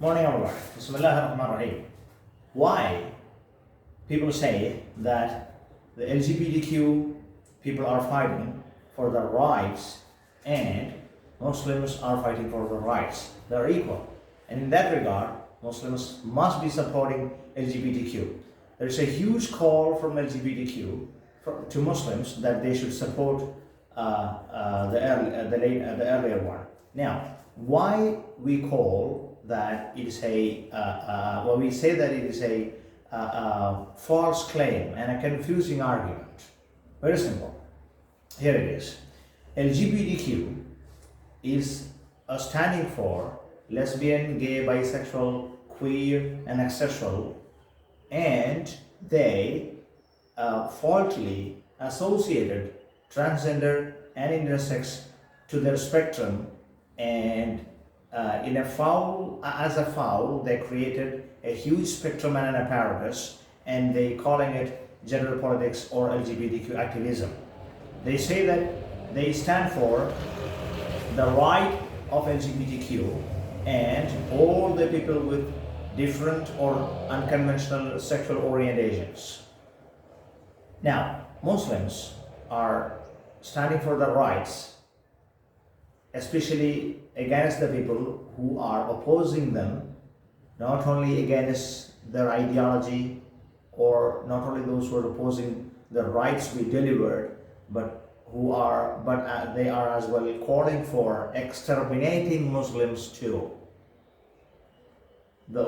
Morning everyone. Bismillahirrahmanirrahim. Why people say that the LGBTQ people are fighting for their rights and Muslims are fighting for their rights. They are equal. And in that regard, Muslims must be supporting LGBTQ. There is a huge call from LGBTQ to Muslims that they should support the earlier one. Now, why we call that it is we say that it is a false claim and a confusing argument. Very simple. Here it is. LGBTQ is standing for lesbian, gay, bisexual, queer, and asexual, and they falsely associated transgender and intersex to their spectrum, and as a foul, they created a huge spectrum and an apparatus, and they calling it gender politics or LGBTQ activism. They say that they stand for the right of LGBTQ and all the people with different or unconventional sexual orientations. Now, Muslims are standing for the rights, especially against the people who are opposing them, not only against their ideology or not only those who are opposing the rights we delivered, but they are as well calling for exterminating Muslims too. The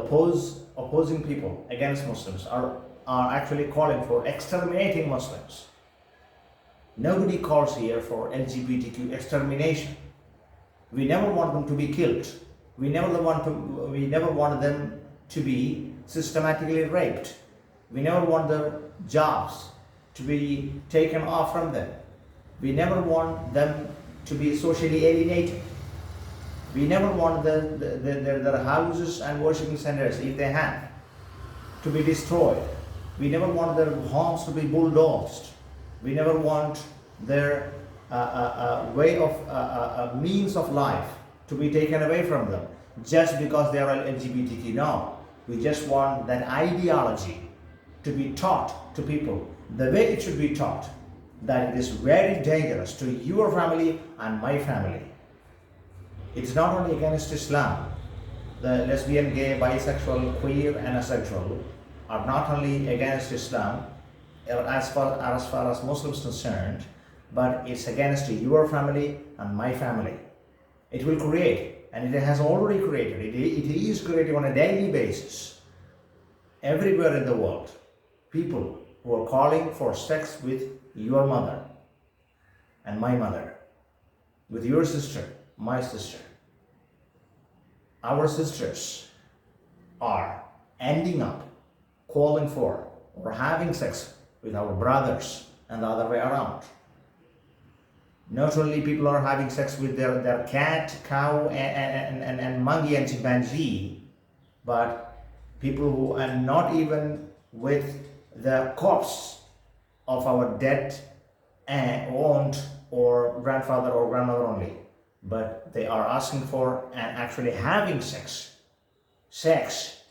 opposing people against Muslims are actually calling for exterminating Muslims. Nobody calls here for LGBTQ extermination. We never want them to be killed. We never want them to be systematically raped. We never want their jobs to be taken off from them. We never want them to be socially alienated. We never want their houses and worshiping centers, if they have, to be destroyed. We never want their homes to be bulldozed. We never want their way of means of life to be taken away from them just because they are LGBTQ. No, we just want that ideology to be taught to people the way it should be taught, that it is very dangerous to your family and my family. It's not only against Islam. The lesbian, gay, bisexual, queer, and asexual are not only against Islam as far as Muslims concerned, but it's against your family and my family. It will create, and it has already created, it is creating on a daily basis everywhere in the world, people who are calling for sex with your mother and my mother, with your sister, my sister. Our sisters are ending up calling for or having sex with our brothers and the other way around. Not only people are having sex with their cat, cow, and monkey and chimpanzee, but people who are not even with the corpse of our dead aunt or grandfather or grandmother only, but they are asking for and actually having sex,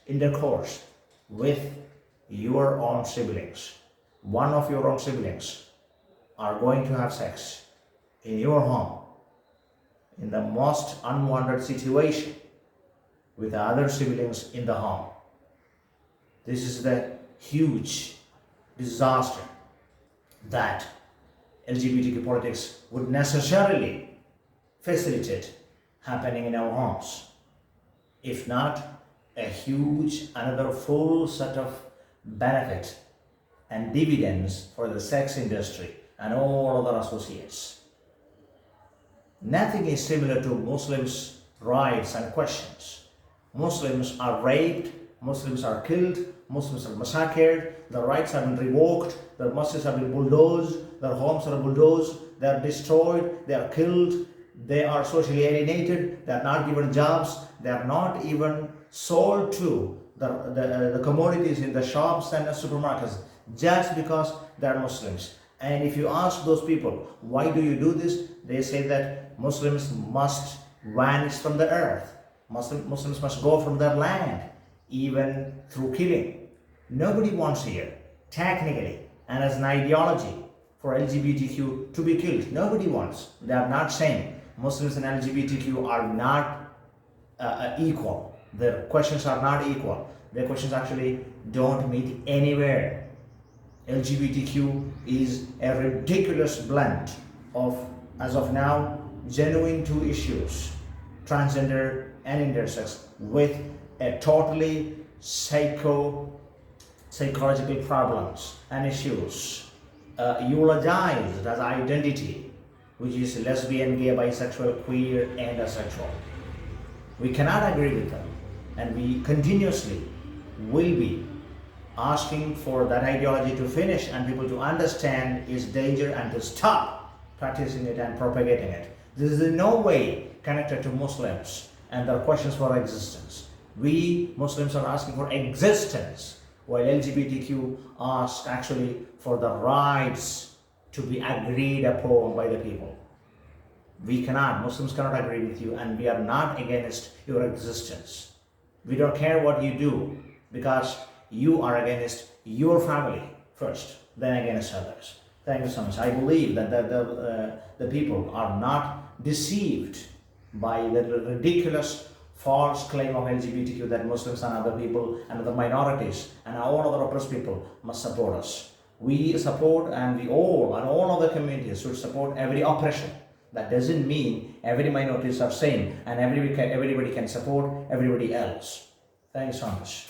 intercourse with your own siblings. One of your own siblings are going to have sex in your home, in the most unwanted situation, with the other siblings in the home. This is the huge disaster that LGBTQ politics would necessarily facilitate happening in our homes. If not, another full set of benefit and dividends for the sex industry and all other associates. Nothing is similar to Muslims' rights and questions. Muslims are raped, Muslims are killed, Muslims are massacred, their rights have been revoked, their mosques have been bulldozed, their homes are bulldozed, they are destroyed, they are killed, they are socially alienated, they are not given jobs, they are not even sold to the commodities in the shops and the supermarkets just because they are Muslims. And if you ask those people, why do you do this? They say that Muslims must vanish from the earth. Muslims must go from their land, even through killing. Nobody wants here, technically, and as an ideology, for LGBTQ to be killed. Nobody wants. They are not saying Muslims and LGBTQ are not equal. Their questions are not equal. Their questions actually don't meet anywhere. LGBTQ is a ridiculous blend of, as of now, genuine two issues, transgender and intersex, with a totally psychological problems and issues eulogized as identity, which is lesbian, gay, bisexual, queer, and asexual. We cannot agree with them, and we continuously will be asking for that ideology to finish and people to understand its danger and to stop practicing it and propagating it. This is in no way connected to Muslims and their questions for existence. We Muslims are asking for existence, while LGBTQ asks actually for the rights to be agreed upon by the people. Muslims cannot agree with you, and we are not against your existence. We don't care what you do, because you are against your family first, then against others. Thank you so much. I believe that the people are not deceived by the ridiculous false claim of LGBTQ that Muslims and other people and other minorities and all other oppressed people must support us. We support, and we all and all other communities should support every oppression. That doesn't mean every minorities are same and everybody can support everybody else. Thanks so much.